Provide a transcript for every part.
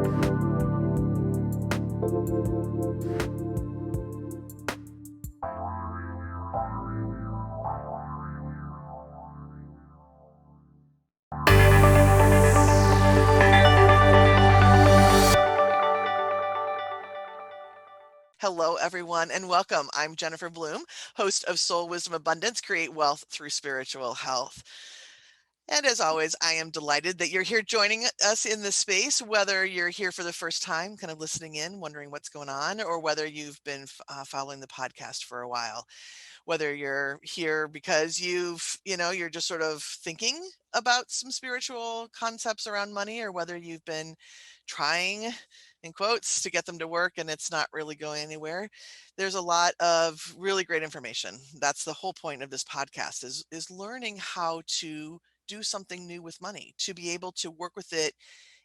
Hello, everyone, and welcome. I'm Jennifer Bloome, host of Soul Wisdom Abundance, Create Wealth Through Spiritual Health. And as always, I am delighted that you're here joining us in this space, whether you're here for the first time, kind of listening in, wondering what's going on, or whether you've been following the podcast for a while. Whether you're here because you're just sort of thinking about some spiritual concepts around money, or whether you've been trying, in quotes, to get them to work and it's not really going anywhere. There's a lot of really great information. That's the whole point of this podcast is learning how to do something new with money, to be able to work with it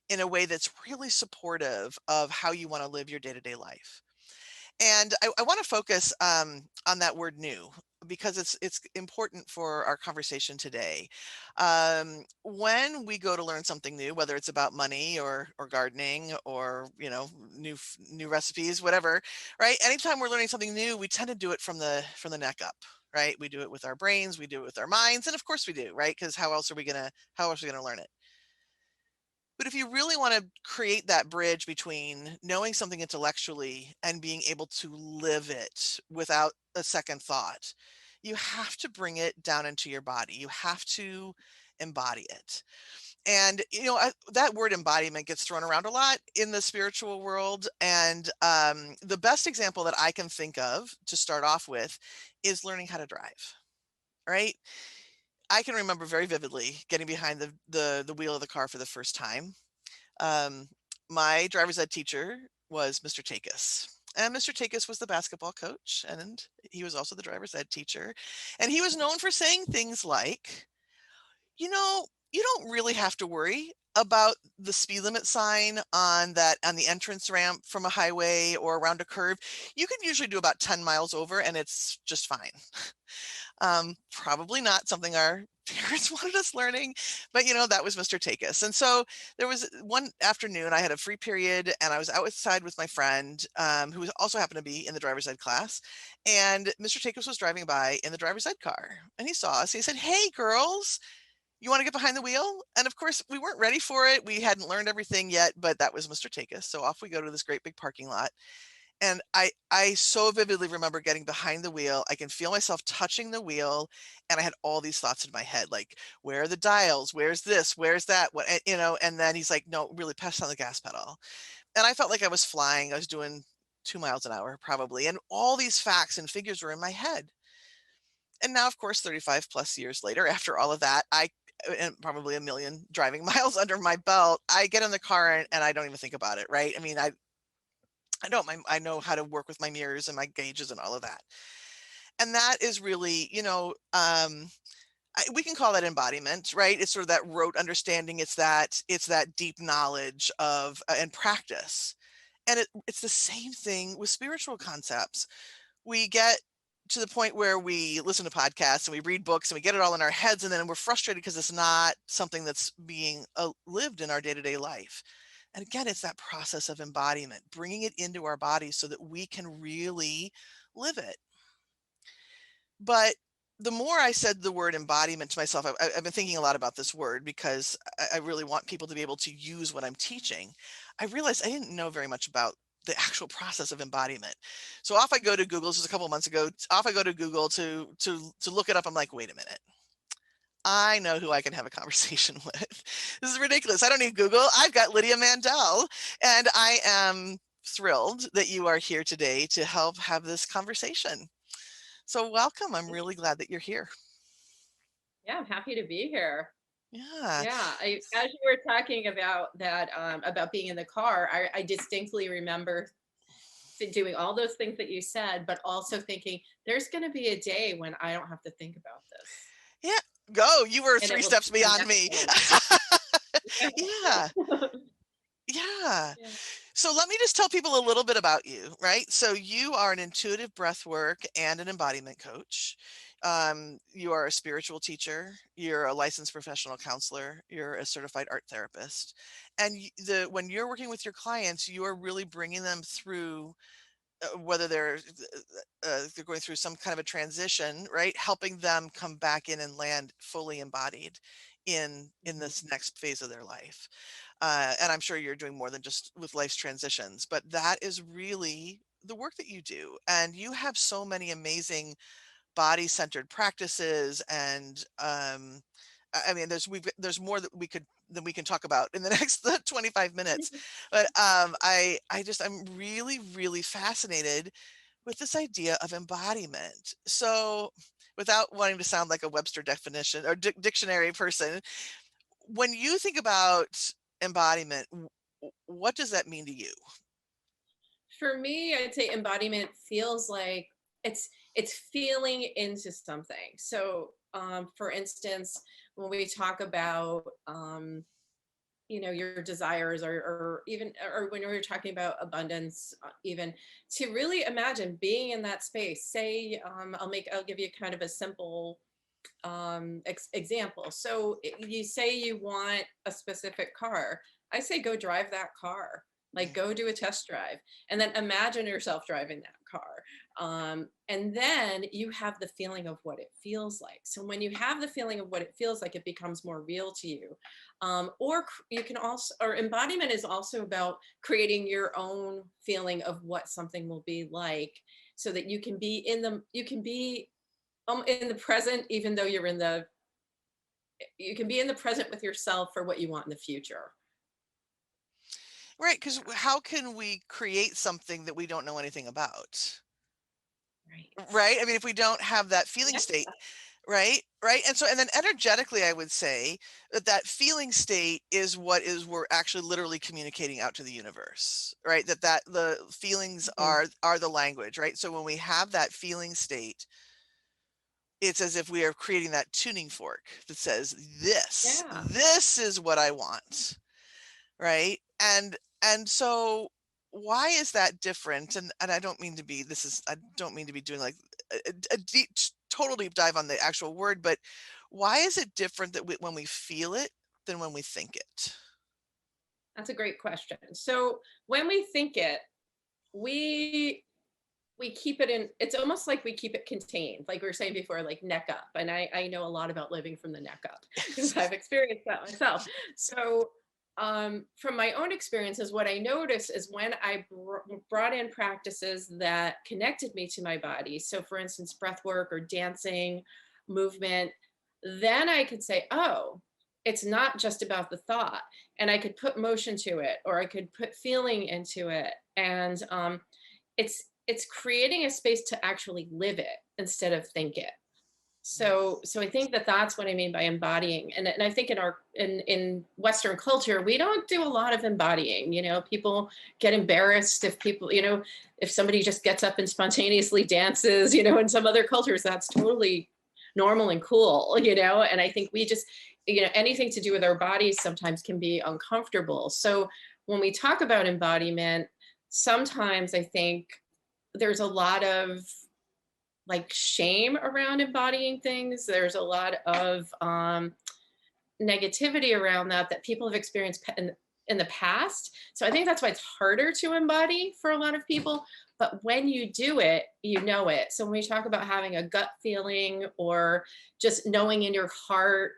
in a way that's really supportive of how you want to live your day-to-day life. And I want to focus on that word "new" because it's important for our conversation today. When we go to learn something new, whether it's about money or gardening or new recipes, whatever, right? Anytime we're learning something new, we tend to do it from the neck up, right? We do it with our brains, we do it with our minds, and of course we do, right? Because how else are we gonna learn it? But if you really want to create that bridge between knowing something intellectually and being able to live it without a second thought, you have to bring it down into your body. You have to embody it. And, that word embodiment gets thrown around a lot in the spiritual world. And the best example that I can think of to start off with is learning how to drive, right? I can remember very vividly getting behind the wheel of the car for the first time. um, my driver's ed teacher was Mr. Takis. And Mr. Takis was the basketball coach, and he was also the driver's ed teacher. And he was known for saying things like, you don't really have to worry about the speed limit sign on the entrance ramp from a highway or around a curve. You can usually do about 10 miles over and it's just fine. Probably not something our parents wanted us learning, but that was Mr. Takis. And so there was one afternoon I had a free period and I was outside with my friend, who also happened to be in the driver's ed class. And Mr. Takis was driving by in the driver's ed car and he saw us. He said, "Hey girls, you want to get behind the wheel?" And of course we weren't ready for it. We hadn't learned everything yet, but that was Mr. Takis. So off we go to this great big parking lot. And I so vividly remember getting behind the wheel. I can feel myself touching the wheel, and I had all these thoughts in my head, like, where are the dials? Where's this? Where's that? What, and then he's like, "No, really press on the gas pedal." And I felt like I was flying. I was doing 2 miles an hour probably. And all these facts and figures were in my head. And now, of course, 35 plus years later, after all of that, and probably a million driving miles under my belt, I get in the car and I don't even think about it, right? I mean, I know how to work with my mirrors and my gauges and all of that. And that is really, we can call that embodiment, right? It's sort of that rote understanding. It's that deep knowledge of and practice. And it's the same thing with spiritual concepts. We get to the point where we listen to podcasts and we read books and we get it all in our heads, and then we're frustrated because it's not something that's being lived in our day-to-day life. And again, it's that process of embodiment, bringing it into our bodies so that we can really live it. But the more I said the word embodiment to myself, I've been thinking a lot about this word because I really want people to be able to use what I'm teaching. I realized I didn't know very much about the actual process of embodiment. So off I go to Google. This was a couple of months ago. Off I go to Google to look it up. I'm like, wait a minute. I know who I can have a conversation with. This is ridiculous. I don't need Google. I've got Lydia Mandell, and I am thrilled that you are here today to help have this conversation. So welcome. I'm really glad that you're here. Yeah, I'm happy to be here. Yeah. Yeah, as you were talking about that, about being in the car, I distinctly remember doing all those things that you said, but also thinking there's going to be a day when I don't have to think about this, Yeah. Go. You were and it 3 will be steps the beyond next me. day. Yeah. Yeah. Yeah. So let me just tell people a little bit about you, right? So you are an intuitive breath work and an embodiment coach. You are a spiritual teacher, you're a licensed professional counselor, you're a certified art therapist. And when you're working with your clients, you are really bringing them through whether they're going through some kind of a transition, right? Helping them come back in and land fully embodied in Mhm. this next phase of their life. And I'm sure you're doing more than just with life's transitions, but that is really the work that you do. And you have so many amazing body-centered practices and I mean there's more that we can talk about in the next 25 minutes. But I'm really fascinated with this idea of embodiment. So without wanting to sound like a Webster definition or dictionary person, when you think about embodiment, what does that mean to you? For me, I'd say embodiment feels like it's feeling into something. So, for instance, when we talk about your desires, or even, or when we were talking about abundance, even to really imagine being in that space. Say, I'll give you kind of a simple example. So you say you want a specific car. I say go drive that car. Like, go do a test drive, and then imagine yourself driving that car. And then you have the feeling of what it feels like. So when you have the feeling of what it feels like, it becomes more real to you. You can also, or embodiment is also about creating your own feeling of what something will be like, so that you can be in the present, even though you can be in the present with yourself for what you want in the future. Right, because how can we create something that we don't know anything about? Right. Right? I mean, if we don't have that feeling Yeah. state, right? Right. And so, and then energetically, I would say that that feeling state is what is we're actually literally communicating out to the universe, right? That the feelings Mhm. are the language, right? So when we have that feeling state, it's as if we are creating that tuning fork that says, Yeah. this is what I want, right? And so why is that different? And I don't mean to be I don't mean to be doing like a deep total deep dive on the actual word, but why is it different that when we feel it than when we think it? That's a great question. So when we think it, we we keep it in, it's almost like we keep it contained, like we were saying before, like neck up. And I know a lot about living from the neck up because I've experienced that myself. So from my own experiences, what I noticed is when I brought in practices that connected me to my body, so for instance breath work or dancing, movement, then I could say, oh, it's not just about the thought, and I could put motion to it, or I could put feeling into it. And it's creating a space to actually live it instead of think it. So I think that that's what I mean by embodying. And I think in Western culture, we don't do a lot of embodying. People get embarrassed if people, if somebody just gets up and spontaneously dances. In some other cultures, that's totally normal and cool. And I think we just, anything to do with our bodies sometimes can be uncomfortable. So when we talk about embodiment, sometimes I think there's a lot of like shame around embodying things. There's a lot of negativity around that people have experienced in the past. So I think that's why it's harder to embody for a lot of people. But when you do it, you know it. So when we talk about having a gut feeling or just knowing in your heart,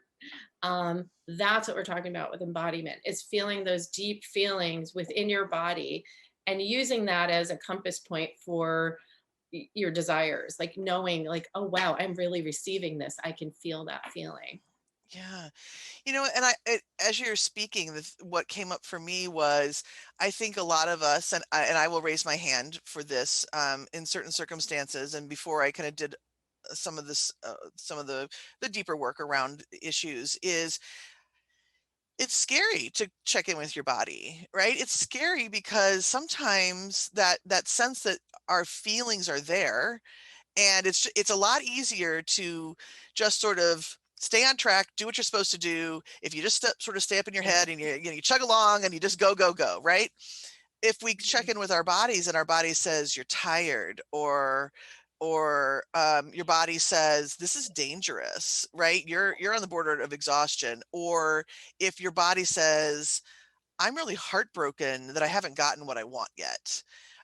that's what we're talking about with embodiment, is feeling those deep feelings within your body and using that as a compass point for your desires, like knowing like, oh wow, I'm really receiving this, I can feel that feeling. Yeah. And as you're speaking, what came up for me was I think a lot of us, and I will raise my hand for this, in certain circumstances, and before I kind of did some of this, some of the deeper work around issues, is it's scary to check in with your body, right? It's scary because sometimes that sense that our feelings are there, and it's a lot easier to just sort of stay on track, do what you're supposed to do. If you just sort of stay up in your Yeah. head and you chug along and you just go, right? If we check Mhm. in with our bodies and our body says you're tired, or your body says this is dangerous, right? You're on the border of exhaustion. Or if your body says I'm really heartbroken that I haven't gotten what I want yet.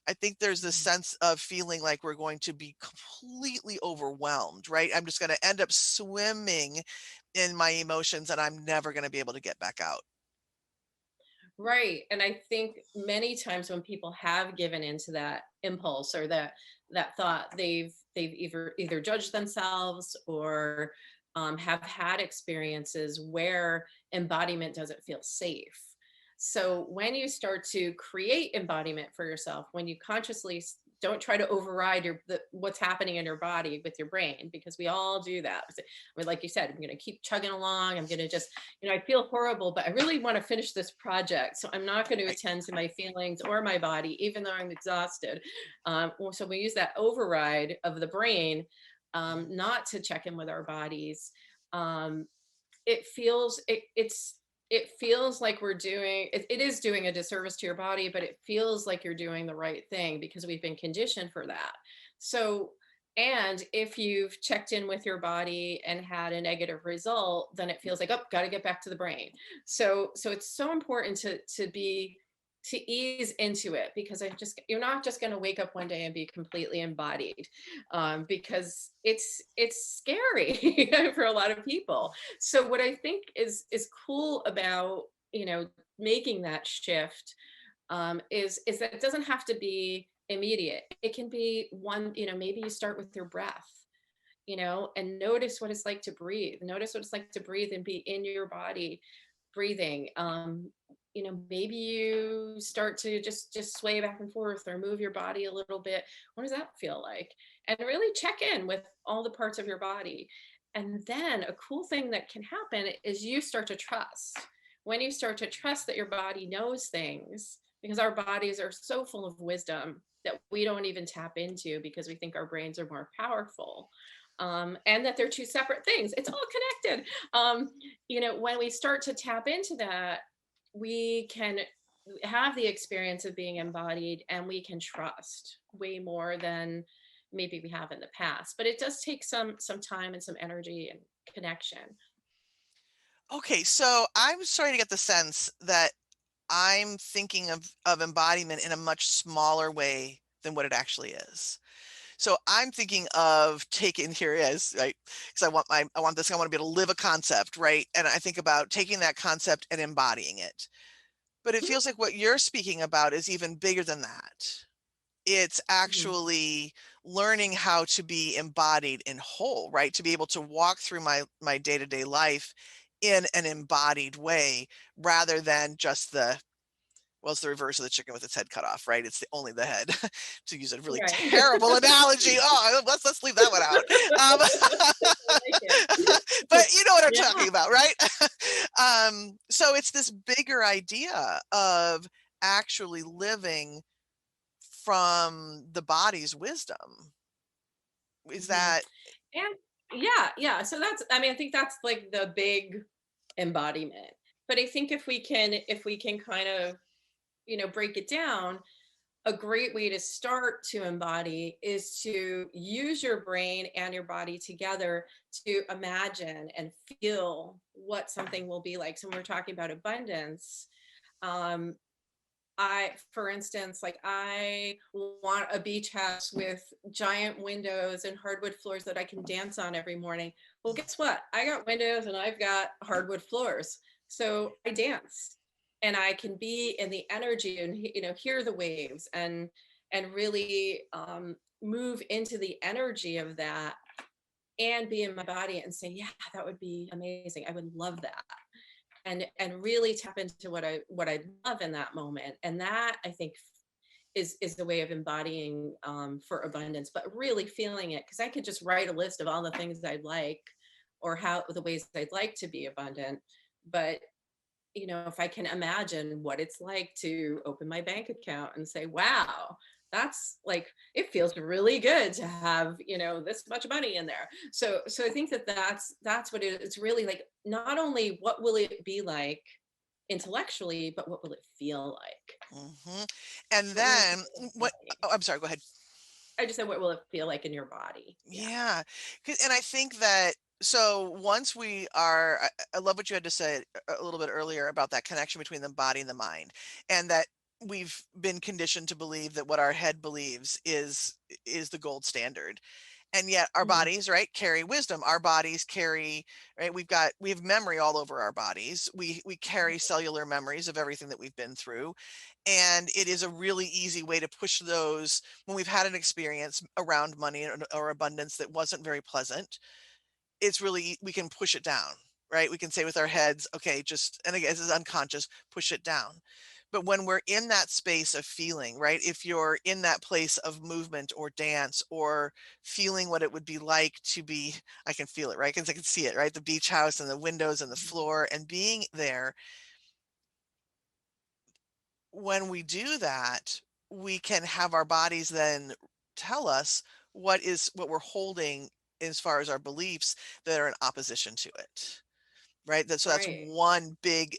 I think there's this sense of feeling like we're going to be completely overwhelmed, right? I'm just going to end up swimming in my emotions and I'm never going to be able to get back out. Right. And I think many times when people have given into that impulse or that thought, they've either judged themselves or have had experiences where embodiment doesn't feel safe. So when you start to create embodiment for yourself, when you consciously don't try to override what's happening in your body with your brain, because we all do that. I mean, like you said, I'm going to keep chugging along. I'm going to just, I feel horrible, but I really want to finish this project. So I'm not going to Right. attend to my feelings or my body, even though I'm exhausted. So we use that override of the brain, not to check in with our bodies. Um, it feels it feels like it is doing a disservice to your body, but it feels like you're doing the right thing because we've been conditioned for that. So, and if you've checked in with your body and had a negative result, then it feels like, oh, got to get back to the brain. So it's so important to ease into it, because you're not just going to wake up one day and be completely embodied, because it's scary for a lot of people. So what I think is cool about, making that shift, is that it doesn't have to be immediate. It can be one, maybe you start with your breath, and notice what it's like to breathe. Notice what it's like to breathe and be in your body breathing. Maybe you start to just sway back and forth or move your body a little bit. What does that feel like? And really check in with all the parts of your body. And then a cool thing that can happen is you start to trust. When you start to trust that your body knows things, because our bodies are so full of wisdom that we don't even tap into because we think our brains are more powerful, and that they're two separate things. It's all connected. When we start to tap into that, we can have the experience of being embodied, and we can trust way more than maybe we have in the past. But it does take some time and some energy and connection. Okay, so I'm starting to get the sense that I'm thinking of embodiment in a much smaller way than what it actually is. So I'm thinking of taking here is right because I want this, I want to be able to live a concept, right? And I think about taking that concept and embodying it. But it feels like what you're speaking about is even bigger than that. It's Mhm. actually learning how to be embodied in whole, right? To be able to walk through my day-to-day life in an embodied way rather than just it's the reverse of the chicken with its head cut off, right? It's only the head, to use a really Right. terrible analogy. Oh, let's leave that one out. I like it. But you know what I'm Yeah. talking about, right? So it's this bigger idea of actually living from the body's wisdom. Is Mhm. that And yeah. So I mean, I think that's like the big embodiment. But I think if we can kind of, break it down, a great way to start to embody is to use your brain and your body together to imagine and feel what something will be like. So when we're talking about abundance, um, for instance, like I want a beach house with giant windows and hardwood floors that I can dance on every morning. Well, guess what? I got windows and I've got hardwood floors. So I dance and I can be in the energy and, hear the waves and really move into the energy of that and be in my body and say, yeah, that would be amazing. I would love that, and really tap into what I love in that moment. And that, I think, is the way of embodying, for abundance, but really feeling it, because I could just write a list of all the things I'd like, or how the ways I'd like to be abundant. But if I can imagine what it's like to open my bank account and say, wow, that's like, it feels really good to have, this much money in there. So I think that's what it's really like. Not only what will it be like intellectually, but what will it feel like? mhm. And What will it then feel like in what my body? oh, I'm sorry, go ahead. I just said, what will it feel like in your body? Yeah. Yeah. And I think that, so once we are, I love what you had to say a little bit earlier about that connection between the body and the mind, and that we've been conditioned to believe that what our head believes is the gold standard. And yet our Mhm. bodies, right, carry wisdom. Our bodies carry, right, we have memory all over our bodies. We carry cellular memories of everything that we've been through, and it is a really easy way to push those when we've had an experience around money or abundance that wasn't very pleasant. It's really, we can push it down, right? We can say with our heads, okay, just, and again, this is unconscious, push it down. But when we're in that space of feeling, right? If you're in that place of movement or dance or feeling what it would be like to be, I can feel it, right? Because I can see it, right? The beach house and the windows and the floor and being there. When we do that, we can have our bodies then tell us what we're holding as far as our beliefs that are in opposition to it, right? So that's Right. one big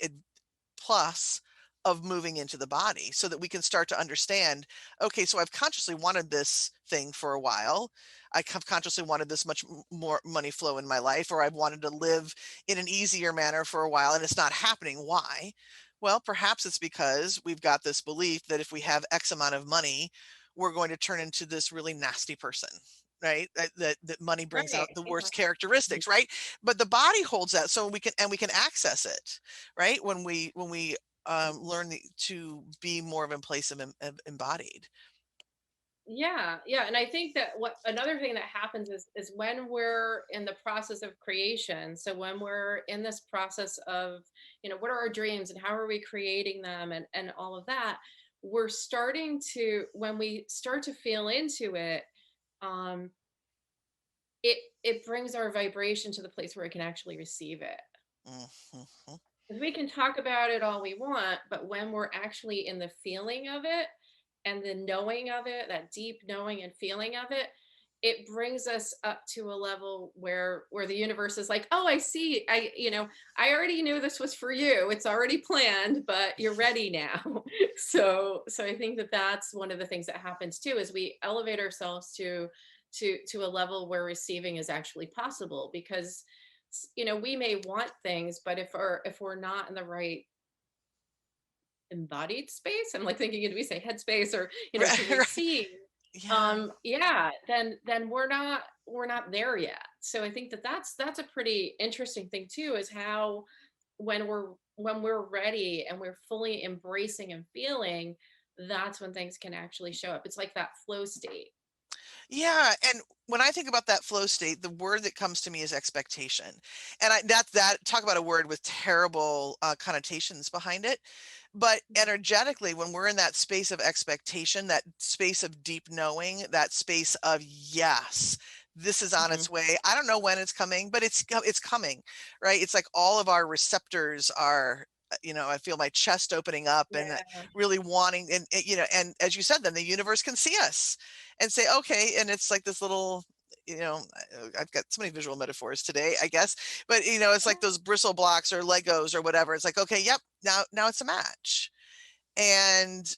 plus of moving into the body so that we can start to understand, okay, so I've consciously wanted this thing for a while. I have consciously wanted this much more money flow in my life, or I've wanted to live in an easier manner for a while and it's not happening. Why? Well, perhaps it's because we've got this belief that if we have X amount of money, we're going to turn into this really nasty person, right? That money brings out Right. the Yeah. worst characteristics, right? But the body holds that, so we can access it, right? When we learn to be more of a place of embodied. Yeah, yeah, and I think that what another thing that happens is when we're in the process of creation. So when we're in this process of, what are our dreams and how are we creating them and all of that, we're starting to when we start to feel into it, um, it brings our vibration to the place where it can actually receive it. Mhm. 'Cause we can talk about it all we want, but when we're actually in the feeling of it and the knowing of it, that deep knowing and feeling of it, it brings us up to a level where the universe is like, "Oh, I see. I already knew this was for you. It's already planned, but you're ready now." So I think that that's one of the things that happens too is we elevate ourselves to a level where receiving is actually possible because we may want things, but if we're not in the right embodied space, I'm like thinking, did we say headspace or to Right, right. receive, Yeah. yeah, then we're not there yet. So I think that that's a pretty interesting thing too, is how when we're ready and we're fully embracing and feeling, that's when things can actually show up. It's like that flow state. Yeah, and when I think about that flow state, the word that comes to me is expectation. And that talk about a word with terrible connotations behind it. But energetically, when we're in that space of expectation, that space of deep knowing, that space of yes, this is on Mhm. its way. I don't know when it's coming, but it's coming, right? It's like all of our receptors are, I feel my chest opening up and Yeah. really wanting, and as you said, then the universe can see us and say, okay, and it's like this little, I've got so many visual metaphors today, I guess, but it's like those bristle blocks or Legos or whatever. It's like, okay, yep, now it's a match. And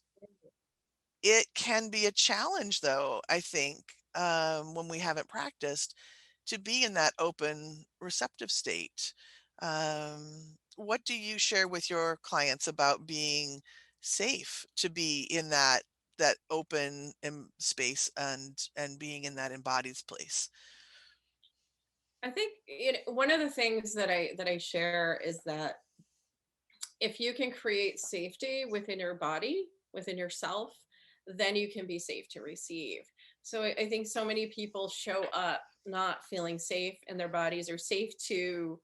it can be a challenge though, I think, when we haven't practiced to be in that open, receptive state. What do you share with your clients about being safe to be in that open space and being in that embodied place? I think one of the things that I share is that if you can create safety within your body, within yourself, then you can be safe to receive. So I think so many people show up not feeling safe in their bodies or safe to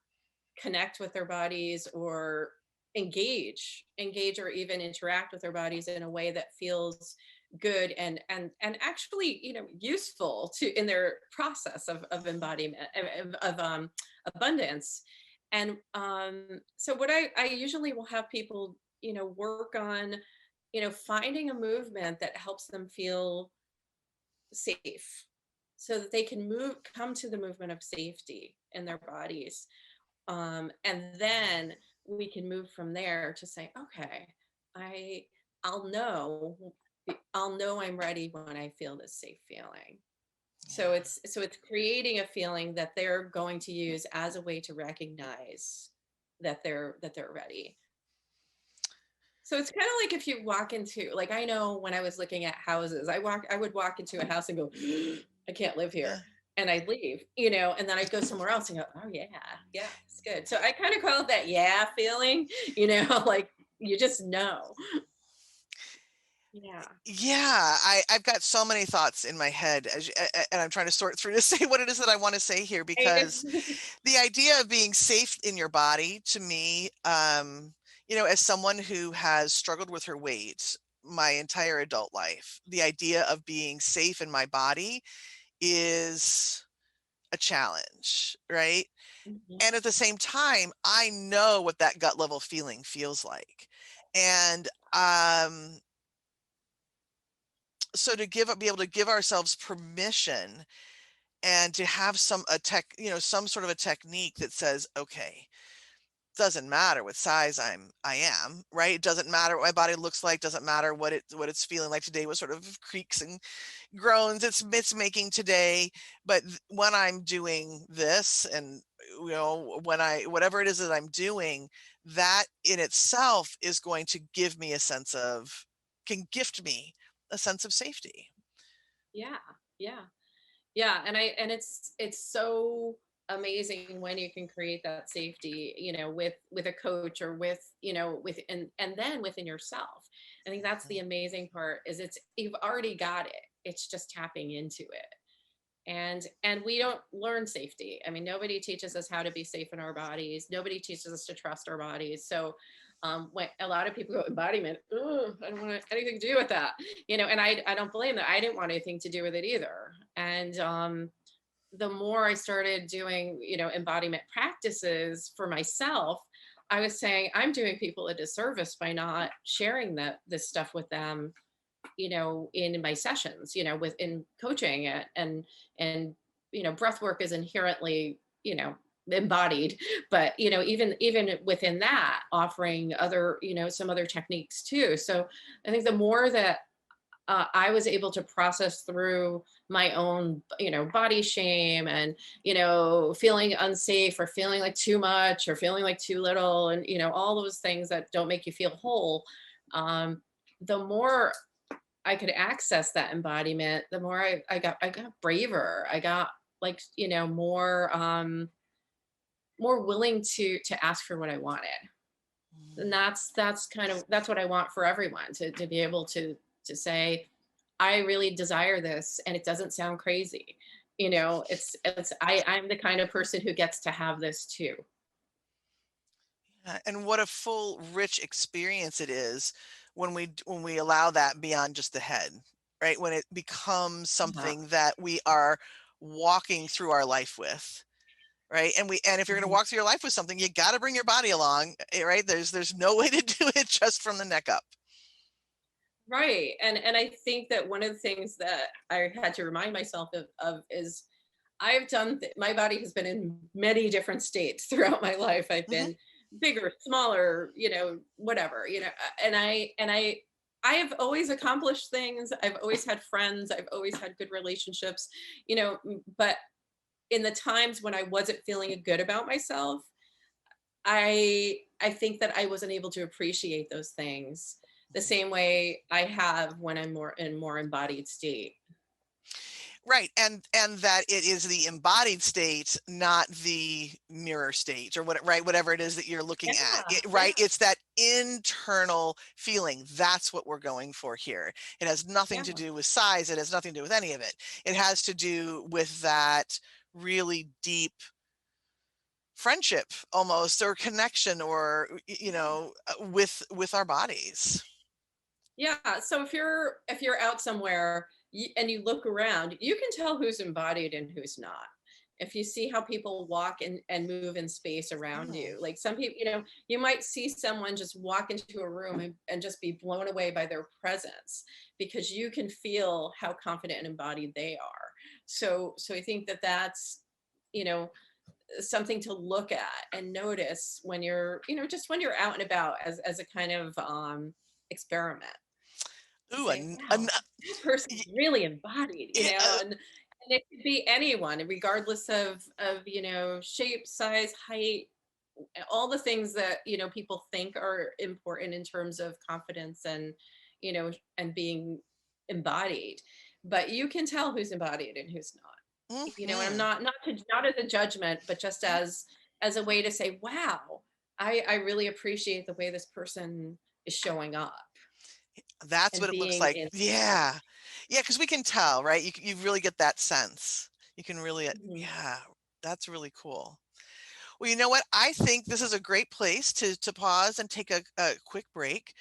connect with their bodies or engage or even interact with their bodies in a way that feels good and actually useful to in their process of embodiment of abundance. And so what I usually will have people work on finding a movement that helps them feel safe so that they can come to the movement of safety in their bodies, and then we can move from there to say, okay, I I'll know. I'll know I'm ready when I feel this safe feeling. So Yeah. it's creating a feeling that they're going to use as a way to recognize that they're ready. So it's kind of like if you walk into, like, I know when I was looking at houses, I would walk into a house and go, I can't live here. Yeah. And I'd leave, and then I'd go somewhere else and go, oh yeah, yeah, it's good. So I kind of call it that yeah feeling, like you just know. Yeah. Yeah, I've got so many thoughts in my head and I'm trying to sort through to say what it is that I want to say here because the idea of being safe in your body to me, as someone who has struggled with her weight my entire adult life, the idea of being safe in my body is a challenge, right? Mhm. And at the same time, I know what that gut level feeling feels like. And so be able to give ourselves permission and to have some sort of a technique that says, okay, doesn't matter what size I am, right? It doesn't matter what my body looks like, doesn't matter what it's feeling like today, what sort of creaks and groans it's making today. But when I'm doing this and when whatever it is that I'm doing, that in itself is going to can gift me a sense of safety. Yeah. Yeah. Yeah, and it's so amazing when you can create that safety, with a coach or with and then within yourself. I think that's the amazing part is you've already got it. It's just tapping into it. And we don't learn safety. I mean, nobody teaches us how to be safe in our bodies. Nobody teaches us to trust our bodies. So when a lot of people go embodiment, I don't want anything to do with that, and I don't blame that. I didn't want anything to do with it either. And the more I started doing, embodiment practices for myself, I was saying I'm doing people a disservice by not sharing this stuff with them, in my sessions, within coaching it. And breath work is inherently, embodied, but even within that, offering other, some other techniques too. So I think the more that I was able to process through my own, body shame and, feeling unsafe or feeling like too much or feeling like too little and, all those things that don't make you feel whole. The more I could access that embodiment, the more I got braver. I got like, more willing to ask for what I wanted. And that's what I want for everyone to be able to say, I really desire this and it doesn't sound crazy. I'm the kind of person who gets to have this too. And what a full, rich experience it is when we allow that beyond just the head, right? When it becomes Yeah. something that we are walking through our life with, right? And if you're going to Mhm. walk through your life with something, you got to bring your body along, right? There's no way to do it just from the neck up. Right. And I think that one of the things that I had to remind myself of is my body has been in many different states throughout my life. I've Hmm. been bigger, smaller, whatever, I have always accomplished things. I've always had friends. I've always had good relationships, but in the times when I wasn't feeling good about myself, I think that I wasn't able to appreciate those things the same way I have when I'm more embodied state. Right. And that it is the embodied state, not the mirror state or whatever it is that you're looking at. Yeah, Right. yeah, It's that internal feeling. That's what we're going for here. It has nothing yeah, to do with size. It has nothing to do with any of it. It has to do with that really deep friendship almost, or connection, or with our bodies. yeah. So if you're out somewhere and you look around, you can tell who's embodied and who's not. If you see how people walk and move in space around Mm, you, like some people, you might see someone just walk into a room and just be blown away by their presence because you can feel how confident and embodied they are. So I think that that's, you know, something to look at and notice when just when you're out and about as a kind of experiment. and Ooh, say, wow, that person's really embodied, and it could be anyone, regardless of shape, size, height, all the things that people think are important in terms of confidence and you know and being embodied. But you can tell who's embodied and who's not. And I'm mhm. not as a judgment, but just as a way to say, wow, I really appreciate the way this person is showing up That's and what it looks being like. in. Yeah. Yeah, because we can tell, right? You really get that sense. You can really Mhm. yeah, that's really cool. Well, you know what? I think this is a great place to pause and take a quick break.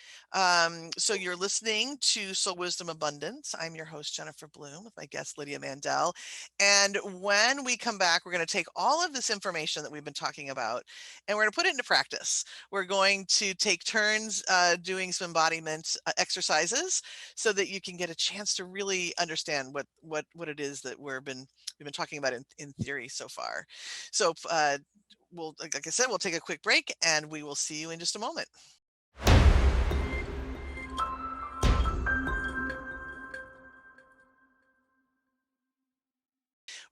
So you're listening to Soul Wisdom Abundance. I'm your host, Jennifer Bloome, with my guest, Lydia Mandell. And when we come back, we're going to take all of this information that we've been talking about and we're going to put it into practice. We're going to take turns doing some embodiment exercises so that you can get a chance to really understand what it is that we've been talking about in theory so far. So we'll, like I said, we'll take a quick break and we will see you in just a moment.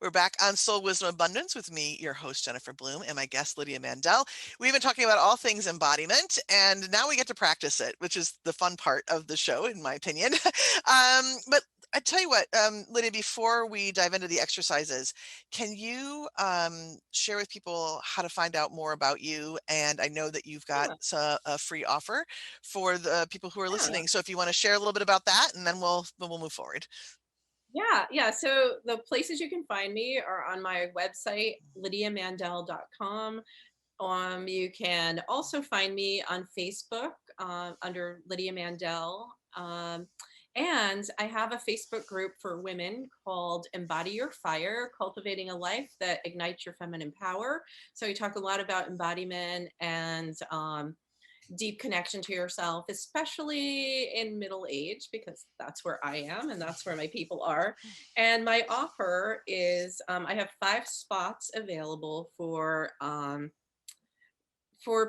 We're back on Soul Wisdom Abundance with me, your host, Jennifer Bloome, and my guest, Lydia Mandell. We've been talking about all things embodiment, and now we get to practice it, which is the fun part of the show, in my opinion. But I tell you what, Lydia, before we dive into the exercises, can you share with people how to find out more about you? And I know that you've got Yeah, a free offer for the people who are yeah. listening. So if you want to share a little bit about that, and then we'll move forward. Yeah. So the places you can find me are on my website, lydiamandel.com. You can also find me on Facebook under Lydia Mandell. And I have a Facebook group for women called Embody Your Fire, Cultivating a Life That Ignites Your Feminine Power. So we talk a lot about embodiment and deep connection to yourself, especially in middle age, because that's where I am and that's where my people are. And my offer is I have 5 spots available for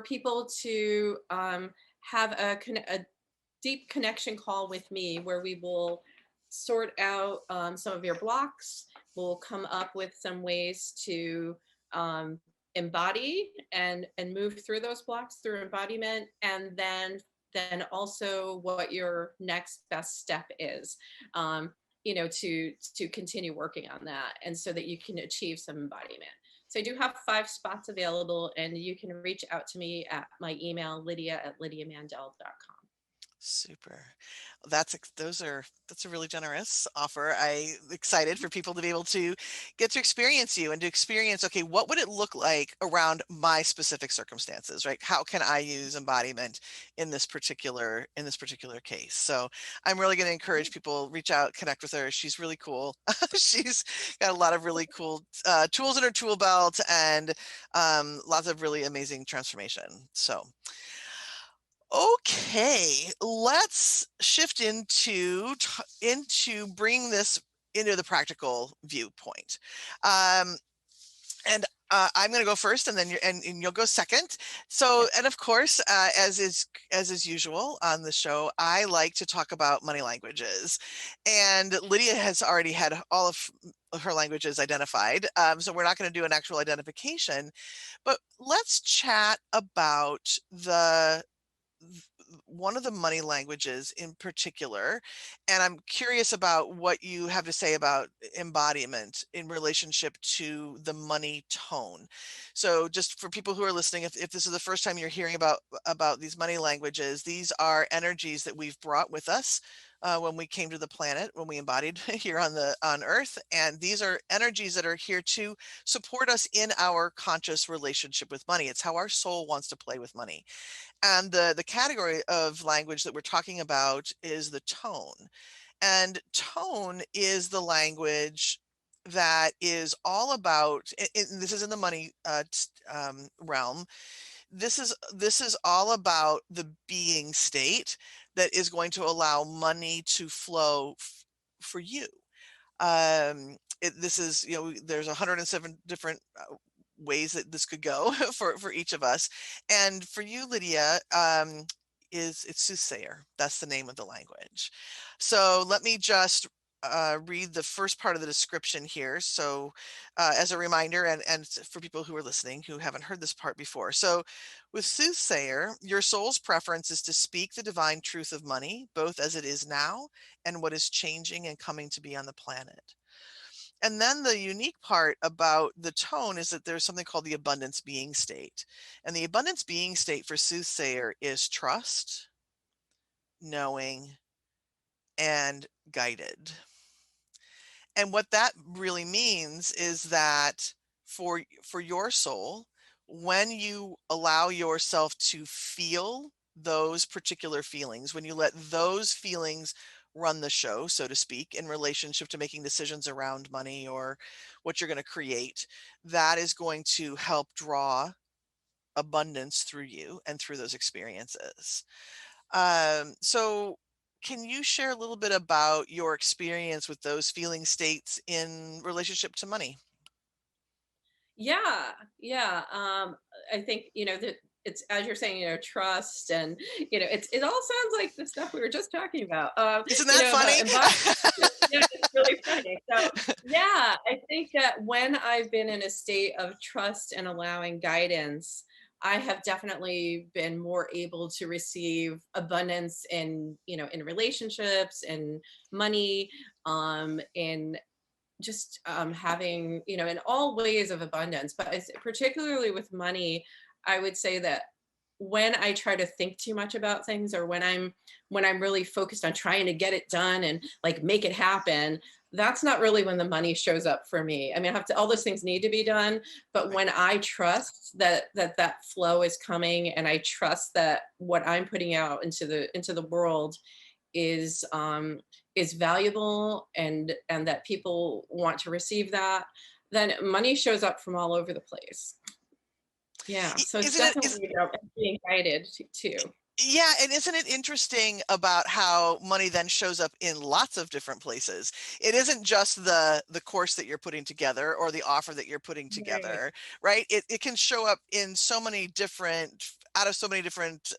people to have a deep connection call with me where we will sort out some of your blocks. We'll come up with some ways to um, embody and move through those blocks through embodiment, and then also what your next best step is. To continue working on that, and so that you can achieve some embodiment. So I do have 5 spots available, and you can reach out to me at my email, lydia@lydiamandel.com. Super. That's a really generous offer. I excited for people to be able to get to experience you and to experience, okay, what would it look like around my specific circumstances, right? How can I use embodiment in this particular case? So I'm really going to encourage people reach out, connect with her. She's really cool. She's got a lot of really cool tools in her tool belt and lots of really amazing transformation. So okay, let's shift into bring this into the practical viewpoint. Um, and I'm going to go first, and then and you'll go second. So, Yes. and of course, as is usual on the show, I like to talk about money languages, and Lydia has already had all of her languages identified. So we're not going to do an actual identification, but let's chat about the one of the money languages in particular, and I'm curious about what you have to say about embodiment in relationship to the money tone. So just for people who are listening, if this is the first time you're hearing about these money languages, these are energies that we've brought with us when we came to the planet, when we embodied here on Earth, and these are energies that are here to support us in our conscious relationship with money. It's how our soul wants to play with money. And the category of language that we're talking about is the tone. And tone is the language that is all about, and this is in the money realm. This is all about the being state that is going to allow money to flow for you. This is, there's 107 different ways that this could go for each of us. And for you, Lydia, it's soothsayer. That's the name of the language. So let me just read the first part of the description here. So as a reminder, and for people who are listening who haven't heard this part before. So with soothsayer, your soul's preference is to speak the divine truth of money, both as it is now and what is changing and coming to be on the planet. And then the unique part about the tone is that there's something called the abundance being state. And the abundance being state for soothsayer is trust, knowing, and guided. And what that really means is that for your soul, when you allow yourself to feel those particular feelings, when you let those feelings run the show, so to speak, in relationship to making decisions around money or what you're going to create, that is going to help draw abundance through you and through those experiences. So can you share a little bit about your experience with those feeling states in relationship to money? Yeah, yeah. I think that it's, as you're saying, trust, and it all sounds like the stuff we were just talking about. Isn't that About funny? embodiment. Yeah, it's really funny. So yeah, I think that when I've been in a state of trust and allowing guidance, I have definitely been more able to receive abundance in relationships and money, in just having, in all ways of abundance, but particularly with money. I would say that when I try to think too much about things, or when I'm really focused on trying to get it done and like make it happen, that's not really when the money shows up for me. I mean, I have to, all those things need to be done, but Right. when I trust that flow is coming, and I trust that what I'm putting out into the world is is valuable, and that people want to receive that, then money shows up from all over the place. Yeah, so it's Isn't it is definitely about being guided too. yeah, and isn't it interesting about how money then shows up in lots of different places? It isn't just the course that you're putting together or the offer that you're putting Right. together, right? It can show up in so many different out of so many different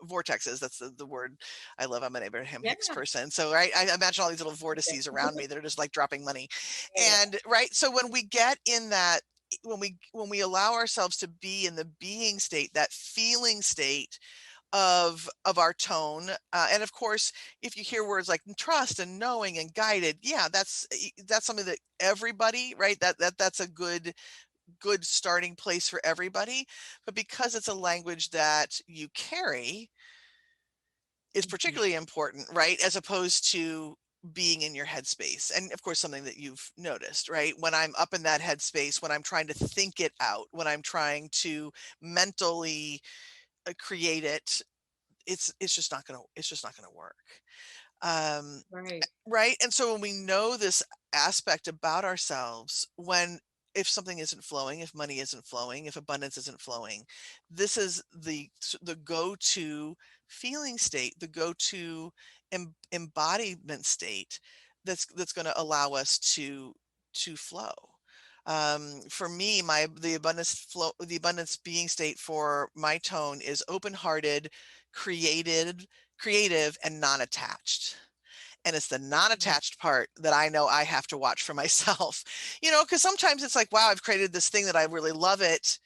vortexes. That's the word I love. I'm an Abraham Yeah. Hicks person. So right, I imagine all these little vortices around me that are just like dropping money. Yeah. And right, so when we get in that when we allow ourselves to be in the being state, that feeling state of our tone, and of course, if you hear words like trust and knowing and guided, yeah, that's something that everybody, right, that's a good starting place for everybody. But because it's a language that you carry, is Mhm. particularly important, right? As opposed to being in your headspace. And of course, something that you've noticed, right? When I'm up in that headspace, when I'm trying to think it out, when I'm trying to mentally create it, it's just not gonna work. Um, Right. right? And so when we know this aspect about ourselves, when if something isn't flowing, if money isn't flowing, if abundance isn't flowing, this is the go-to feeling state, the go-to embodiment state that's going to allow us to flow. For me, the abundance being state for my tone is open-hearted, creative, and non-attached. And it's the Mhm. non-attached part that I know I have to watch for myself. Because sometimes it's like, wow, I've created this thing that I really love it,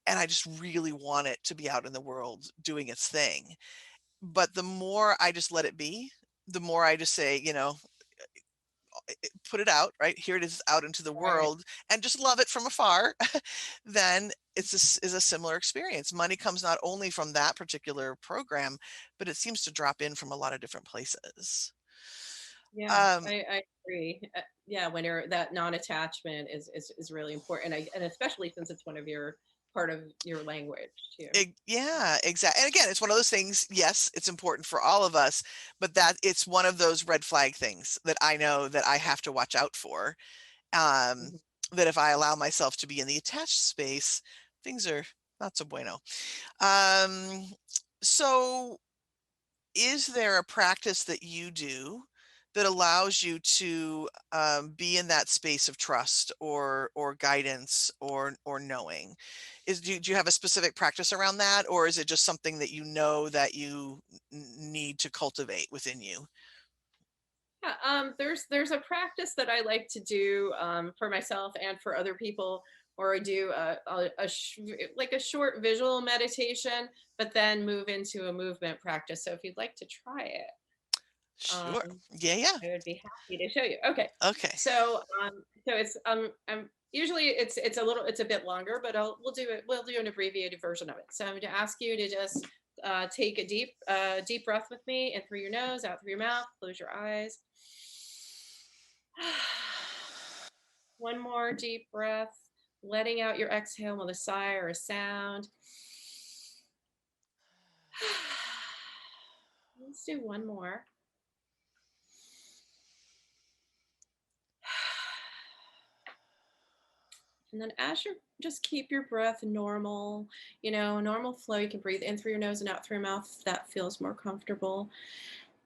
and I just really want it to be out in the world doing its thing. But the more I just let it be, the more I just say, put it out, right? Here it is out into the Right. world and just love it from afar, then is a similar experience. Money comes not only from that particular program, but it seems to drop in from a lot of different places. Yeah, Um, I agree. Yeah, when you're, that non-attachment is really important, and especially since it's one of your part of your language too. Yeah, exactly. And again, it's one of those things. Yes, it's important for all of us, but that it's one of those red flag things that I know that I have to watch out for. Um, Mhm. that if I allow myself to be in the attached space, things are not so bueno. Um, so, is there a practice that you do that allows you to be in that space of trust or guidance or knowing? Do you have a specific practice around that, or is it just something that you know that you need to cultivate within you? Yeah, there's a practice that I like to do for myself and for other people, or I do like a short visual meditation, but then move into a movement practice. So if you'd like to try it, Sure. um, Yeah, yeah. I would be happy to show you. Okay, Okay. so it's usually it's a bit longer, but we'll do an abbreviated version of it. So I'm going to ask you to just take a deep breath with me, in through your nose, out through your mouth. Close your eyes. One more deep breath, letting out your exhale with a sigh or a sound. Let's do one more. And then as you just keep your breath normal, normal flow. You can breathe in through your nose and out through your mouth if that feels more comfortable.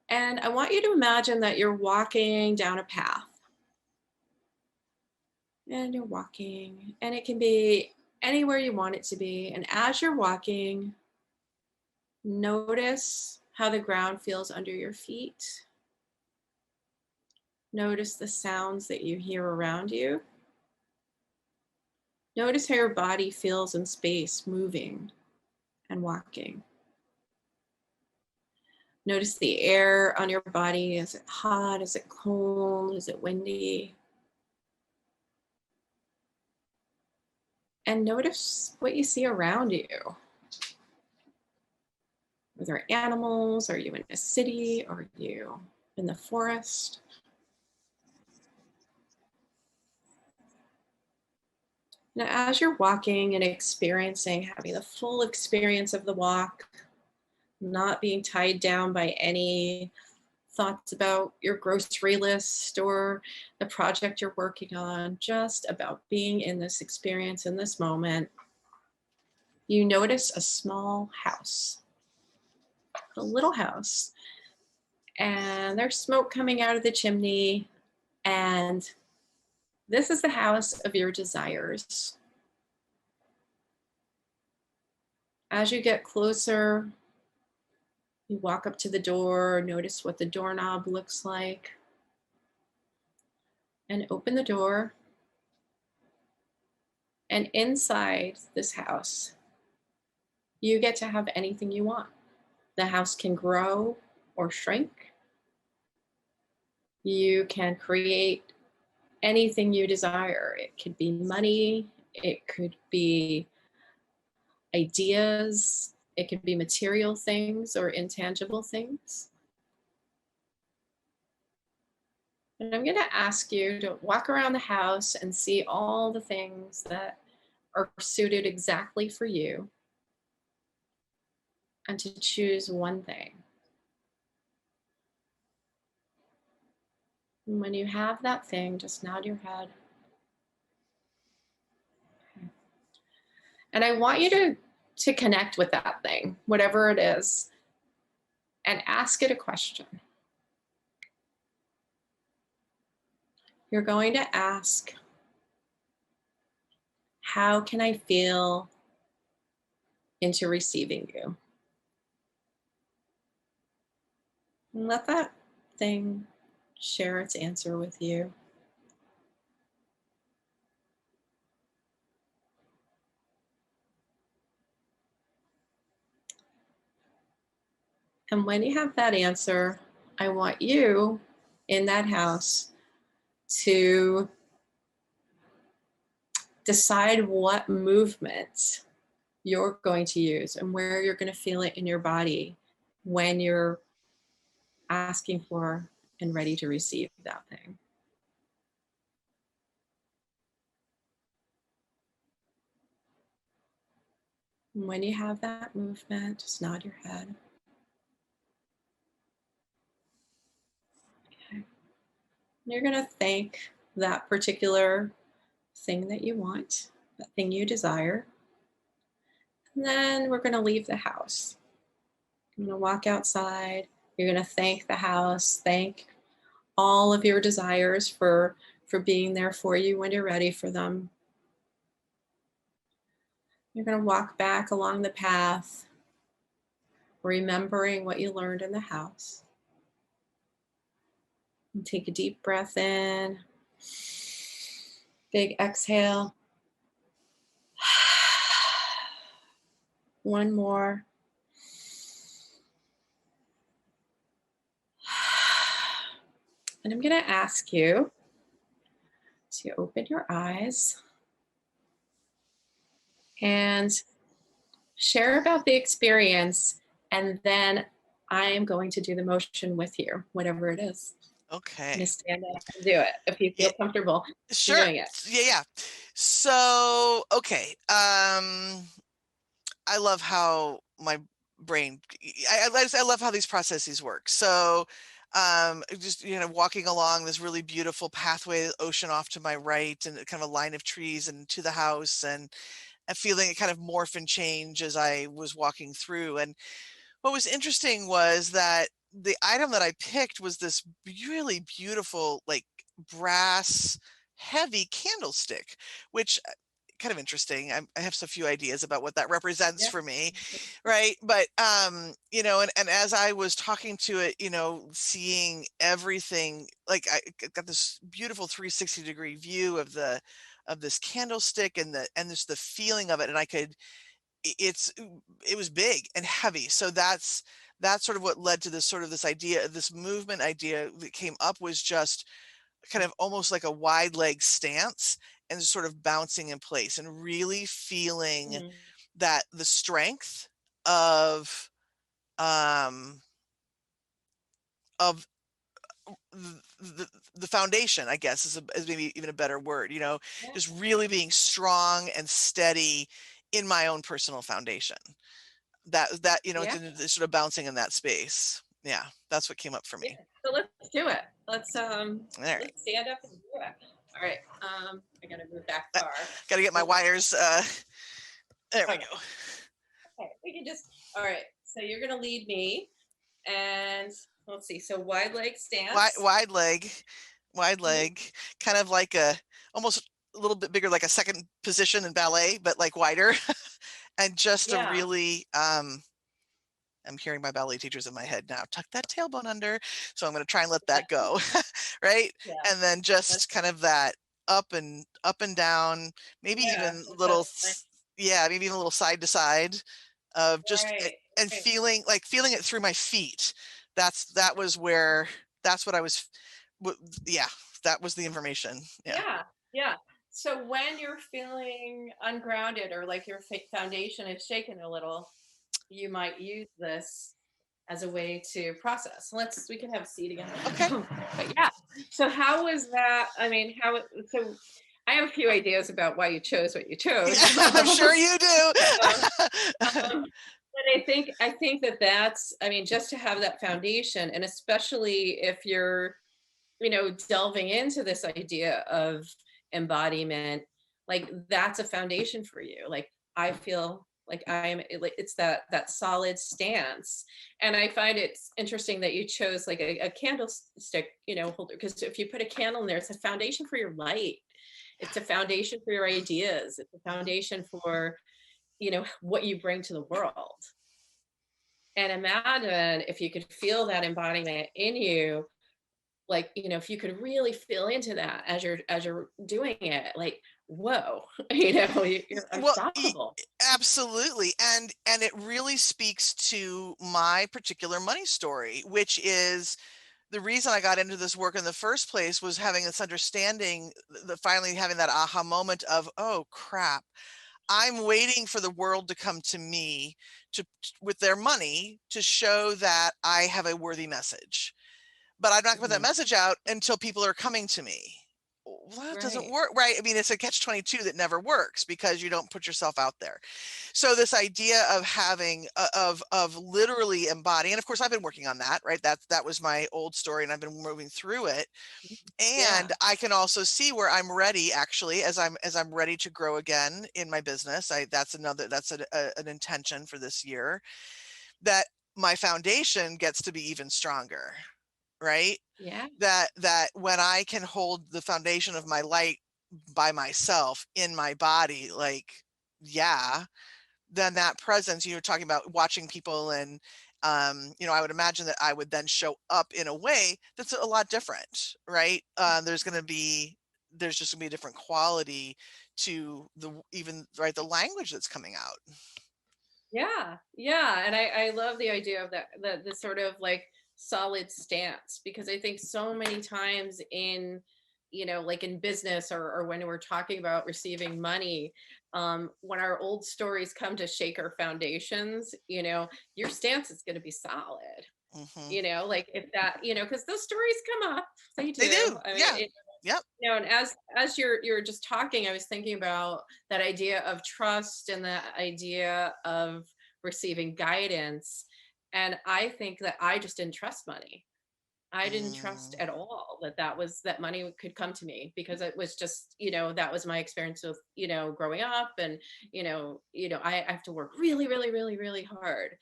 And I want you to imagine that you're walking down a path. And you're walking, and it can be anywhere you want it to be. And as you're walking, notice how the ground feels under your feet. Notice the sounds that you hear around you. Notice how your body feels in space, moving and walking. Notice the air on your body. Is it hot? Is it cold? Is it windy? And notice what you see around you. Are there animals? Are you in a city? Are you in the forest? Now, as you're walking and experiencing, having the full experience of the walk, not being tied down by any thoughts about your grocery list or the project you're working on, just about being in this experience in this moment, you notice a small house, a little house, and there's smoke coming out of the chimney. And this is the house of your desires. As you get closer, you walk up to the door, notice what the doorknob looks like, and open the door. And inside this house, you get to have anything you want. The house can grow or shrink. You can create anything you desire. It could be money, it could be ideas, it could be material things or intangible things. And I'm going to ask you to walk around the house and see all the things that are suited exactly for you, and to choose one thing. And when you have that thing, just nod your head. Okay. And I want you to connect with that thing, whatever it is, and ask it a question. You're going to ask, how can I feel into receiving you? And let that thing share its answer with you. And when you have that answer, I want you in that house to decide what movement you're going to use and where you're going to feel it in your body when you're asking for and ready to receive that thing. And when you have that movement, just nod your head. Okay. You're going to thank that particular thing that you want, that thing you desire. And then we're going to leave the house. I'm going to walk outside. You're going to thank the house, thank all of your desires for being there for you when you're ready for them. You're going to walk back along the path, remembering what you learned in the house. And take a deep breath in. Big exhale. One more. And I'm going to ask you to open your eyes and share about the experience. And then I am going to do the motion with you, whatever it is. I'm going Okay. to stand up and do it if you feel comfortable Sure. doing it. Yeah. So, okay. I love how my brain, I love how these processes work. So, just, walking along this really beautiful pathway, ocean off to my right, and kind of a line of trees and to the house, and feeling it kind of morph and change as I was walking through. And what was interesting was that the item that I picked was this really beautiful, like brass heavy candlestick, which kind of interesting. I have so few ideas about what that represents Yeah. for me, right? But and as I was talking to it, seeing everything, like I got this beautiful 360-degree view of this candlestick and the feeling of it, and I could it was big and heavy. So that's sort of what led to this idea, this movement idea that came up, was just kind of almost like a wide leg stance and just sort of bouncing in place and really feeling Mm. that the strength of um of the foundation, I guess, is maybe even a better word, Yeah. just really being strong and steady in my own personal foundation. Yeah. Sort of bouncing in that space. Yeah, that's what came up for Yeah. me. So let's do it. Let's All right. stand up and do it. All right. I gotta move back Uh, far. Got to get my wires. There we Okay. go. Okay. We can just. All right. So you're gonna lead me, and let's see. So wide leg Wide, stance. wide leg, wide Mhm. leg, kind of like almost a little bit bigger, like a second position in ballet, but like wider, and just a Yeah. really, I'm hearing my ballet teachers in my head now. Tuck that tailbone under. So I'm going to try and let Yeah. that go, right? Yeah. And then That's, just kind of that up and down, maybe yeah. even That's nice. yeah, maybe even a little side to side of just Right. and Right. feeling it through my feet. That was where that's what I was. Yeah, that was the information. Yeah. Yeah. Yeah. So when you're feeling ungrounded or like your foundation is shaken a little, you might use this as a way to process. We can have a seat again. Okay. But yeah. So how was that? I mean, so I have a few ideas about why you chose what you chose. Yeah, I'm sure you Um, do. but I think that that's, I mean, just to have that foundation, and especially if you're, delving into this idea of embodiment, like that's a foundation for you. Like I feel like it's that solid stance. And I find it's interesting that you chose like a candlestick, holder, because if you put a candle in there, it's a foundation for your light. It's a foundation for your ideas. It's a foundation for, what you bring to the world. And imagine if you could feel that embodiment in you, like, if you could really feel into that as you're doing it, like, whoa, you're Well, unstoppable. absolutely. And it really speaks to my particular money story, which is the reason I got into this work in the first place, was having this understanding, the finally having that aha moment of, oh crap, I'm waiting for the world to come to me to with their money to show that I have a worthy message. But I'm not gonna put that Mhm. message out until people are coming to me. Well, that doesn't Right. work, right? I mean, it's a catch-22 that never works because you don't put yourself out there. So this idea of having of literally embodying, and of course I've been working on that, right? That was my old story, and I've been moving through it. Yeah. And I can also see where I'm ready, actually, as I'm ready to grow again in my business. That's an intention for this year, that my foundation gets to be even stronger. right? Yeah. That when I can hold the foundation of my light by myself in my body, like, yeah, then that presence you're talking about watching people and I would imagine that I would then show up in a way that's a lot different, right? There's just gonna be a different quality to the even right the language that's coming out. Yeah, yeah, and I love the idea of that the sort of like solid stance, because I think so many times in, like in business, or when we're talking about receiving money, when our old stories come to shake our foundations, your stance is going to be solid. Hmm. Like if that, because those stories come up, they They do. do, I mean, yeah. Yep. and as you're just talking, I was thinking about that idea of trust and the idea of receiving guidance. And I think that I just didn't trust money. I didn't trust Mm. at all that money could come to me, because it was just, that was my experience with, growing up. And, I have to work really, really, really, really hard.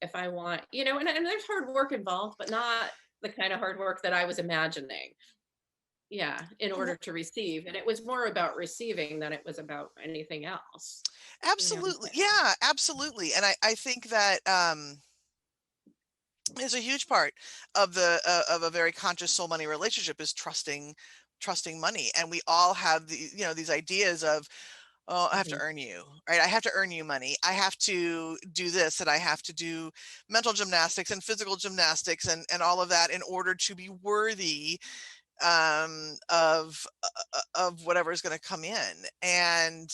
If I want, and there's hard work involved, but not the kind of hard work that I was imagining. Yeah, in order to receive. And it was more about receiving than it was about anything else. Absolutely, yeah, absolutely. And I think that is a huge part of the of a very conscious soul money relationship is trusting money. And we all have these ideas of, oh, I have to Mhm. earn you, right? I have to earn you money. I have to do this, and I have to do mental gymnastics and physical gymnastics and all of that in order to be worthy of whatever is going to come in. And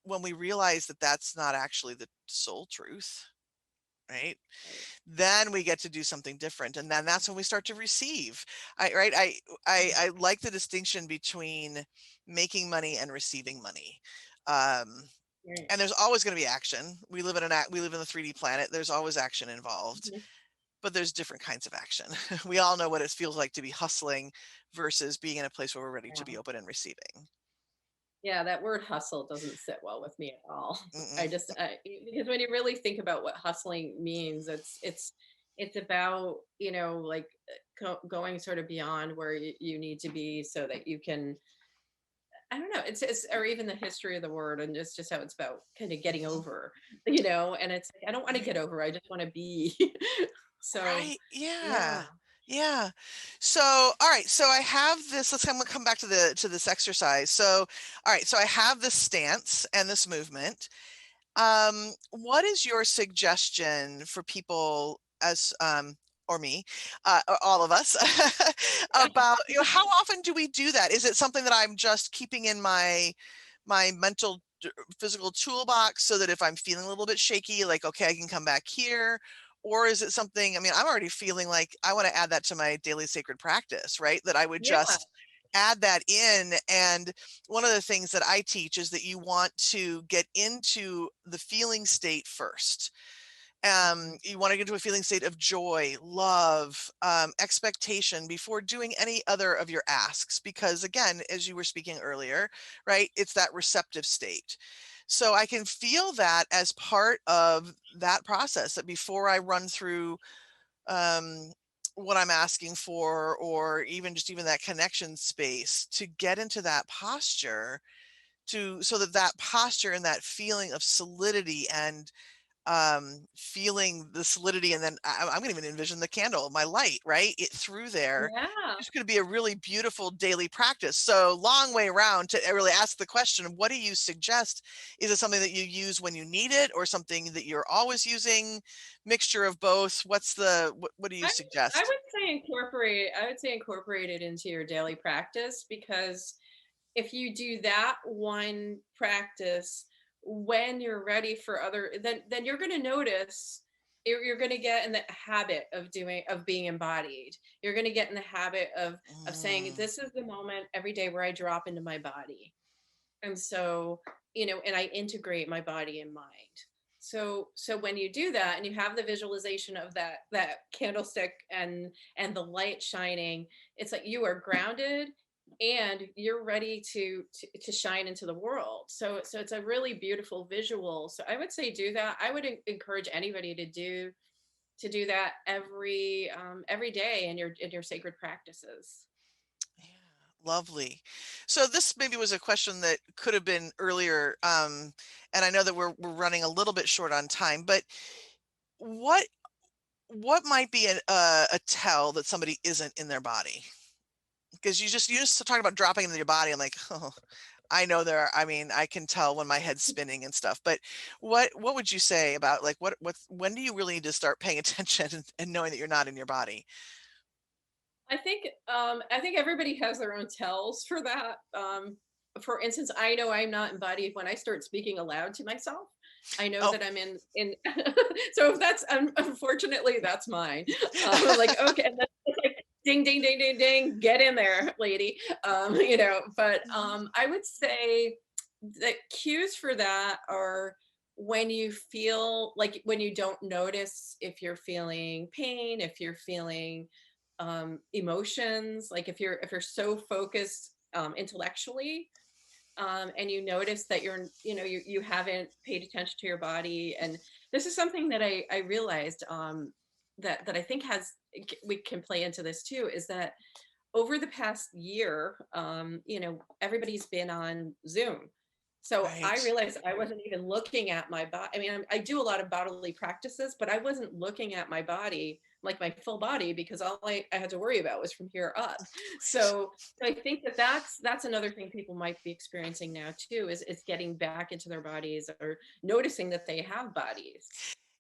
when we realize that that's not actually the soul truth, right? Right. Then we get to do something different, and then that's when we start to receive. I like the distinction between making money and receiving money. um Right. and there's always going to be action. We live in the 3D planet. There's always action involved, Mhm. but there's different kinds of action. We all know what it feels like to be hustling versus being in a place where we're ready to Yeah. be open and receiving. Yeah, that word hustle doesn't sit well with me at all. Mm-mm. Because when you really think about what hustling means, it's about, like going sort of beyond where you need to be so that you can, I don't know, it's or even the history of the word, and it's just how it's about kind of getting Mhm. over, and it's like, I don't want to Right. get over, I just want to be. So, Right. Yeah. yeah. Yeah. So, all right. So I have this. I'm gonna come back to this exercise. So, all right. So I have this stance and this movement. What is your suggestion for people as or me, or all of us, about how often do we do that? Is it something that I'm just keeping in my mental physical toolbox so that if I'm feeling a little bit shaky, like, okay, I can come back here? Or is it something, I mean, I'm already feeling like I want to add that to my daily sacred practice, right? That I would Yeah. just add that in. And one of the things that I teach is that you want to get into the feeling state first. You want to get into a feeling state of joy, love, expectation before doing any other of your asks. Because again, as you were speaking earlier, right, it's that receptive state. So I can feel that as part of that process, that before I run through um, what I'm asking for, or even that connection space, to get into that posture, to so that that posture and that feeling of solidity and feeling the solidity, and then I'm gonna even envision the candle, my light, right? It through there. Yeah. It's gonna be a really beautiful daily practice. So long way around to really ask the question, what do you suggest? Is it something that you use when you need it, or something that you're always using? Mixture of both? What do you I I suggest? would say incorporate it into your daily practice, because if you do that one practice when you're ready for other, then you're going to notice, you're going to get in the habit of being embodied. You're going to get in the habit of saying, Mm, this is the moment every day where I drop into my body. And so, and I integrate my body and mind. So when you do that and you have the visualization of that candlestick and the light shining, it's like you are grounded and you're ready to shine into the world. So it's a really beautiful visual. So I would say do that. I would encourage anybody to do to do that every day in your sacred practices. Yeah, lovely. So this maybe was a question that could have been earlier, and I know that we're running a little bit short on time, but what what might be a tell that somebody isn't in their body? Because you just talked about dropping into your body. I'm like, oh, I know there are, I mean, I can tell when my head's spinning and stuff, but what would you say about like when do you really need to start paying attention and knowing that you're not in your body? I think everybody has their own tells for that. For instance, I know I'm not embodied when I start speaking aloud to myself. I know Oh, that I'm in. So if that's unfortunately that's mine. Like okay, and then it's like ding ding ding ding ding, get in there, lady. But I would say the cues for that are when you feel like when you don't notice if you're feeling pain, if you're feeling emotions, like if you're so focused intellectually, and you notice that you haven't paid attention to your body. And this is something that I realized, that I think we can play into this too, is that over the past year, everybody's been on Zoom. So I right. realized I wasn't even looking at my body. I mean, I do a lot of bodily practices, but I wasn't looking at my body, like my full body, because all I had to worry about was from here up. So I think that's another thing people might be experiencing now too, is getting back into their bodies or noticing that they have bodies.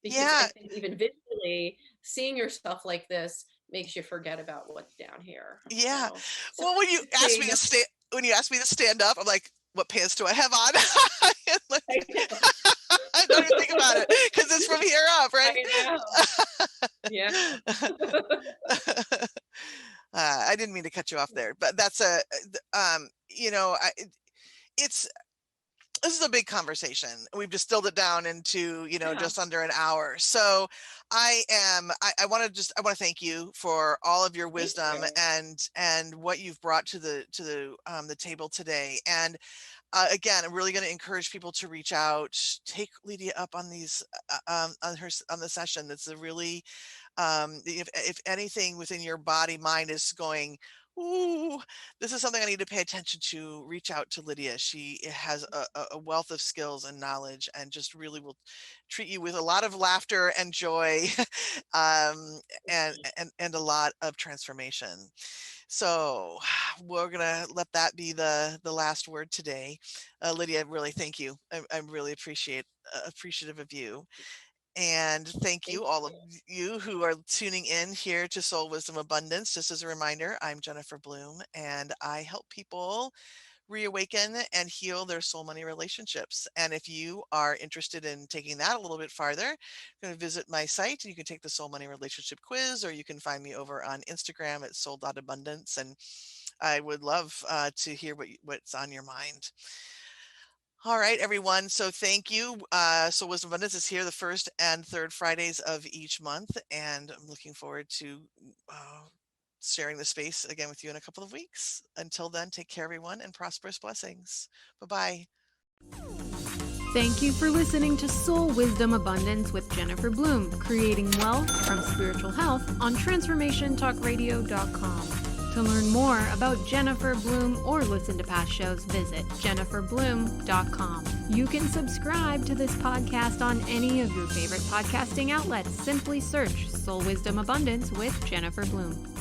Because I Yeah, think even visually seeing yourself like this makes you forget about what's down here. yeah. So Well, when you I would asked say me no. to stand, when you asked me to stand up, I'm like, what pants do I have on? I Like, know. I don't even think about it because it's from here up, I right? know. Yeah. I didn't mean to cut you off there, but that's it's this is a big conversation. We've distilled it down into, Yeah. just under an hour. So I want to thank you for all of your Thank wisdom you. and what you've brought to the table today. And again, I'm really going to encourage people to reach out, take Lydia up on these, on the session. That's a really, if anything within your body, mind is going, ooh, this is something I need to pay attention to, reach out to Lydia. She has a wealth of skills and knowledge and just really will treat you with a lot of laughter and joy, and a lot of transformation. So we're gonna let that be the last word today. Lydia, really thank you. I really appreciative of you. And thank Thank you, all of you. you who are tuning in here to Soul Wisdom Abundance. Just as a reminder, I'm Jennifer Bloome, and I help people reawaken and heal their soul money relationships. And if you are interested in taking that a little bit farther, you can visit my site and you can take the soul money relationship quiz, or you can find me over on Instagram at soul.abundance. And I would love to hear what's on your mind. All right, everyone. So thank you. So Wisdom Abundance is here the first and third Fridays of each month, and I'm looking forward to sharing the space again with you in a couple of weeks. Until then, take care, everyone, and prosperous blessings. Bye-bye. Thank you for listening to Soul Wisdom Abundance with Jennifer Bloome, creating wealth from spiritual health on transformationtalkradio.com. To learn more about Jennifer Bloome or listen to past shows, visit jenniferbloome.com. You can subscribe to this podcast on any of your favorite podcasting outlets. Simply search Soul Wisdom Abundance with Jennifer Bloome.